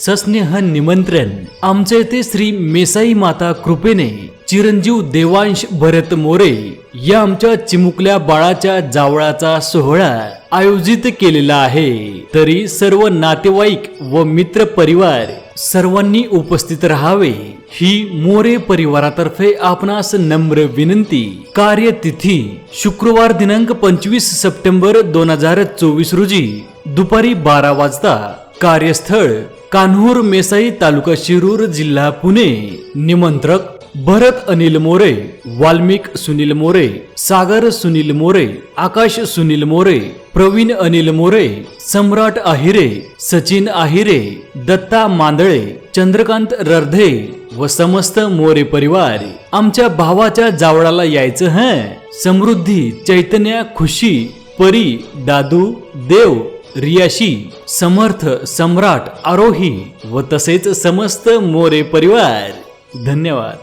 सस्नेह निमंत्रण। आमचे ते श्री मेसाई माता कृपेने चिरंजीव देवांश भरत मोरे या आमच्या चिमुकल्या बाळाच्या जावळाचा सोहळा आयोजित केलेला आहे। तरी सर्व नातेवाईक व मित्र परिवार सर्वांनी उपस्थित राहावे ही मोरे परिवारातर्फे आपणास नम्र विनंती। कार्यतिथी शुक्रवार दिनांक 25 सप्टेंबर 2024 रोजी दुपारी 12 वाजता। कार्यस्थळ कान्हूर मेसाई तालुका शिरूर जिल्हा पुणे। निमंत्रक भरत अनिल मोरे, वाल्मिक सुनील मोरे, सागर सुनील मोरे, आकाश सुनील मोरे, प्रवीण अनिल मोरे, सम्राट आहिरे, सचिन आहिरे, दत्ता मांदळे, चंद्रकांत रर्धे व समस्त मोरे परिवार। आमच्या भावाच्या जावळाला यायचं हं। समृद्धी, चैतन्य, खुशी, परी, दादू, देव, रियाशी, समर्थ, सम्राट, आरोही व तसेच समस्त मोरे परिवार। धन्यवाद।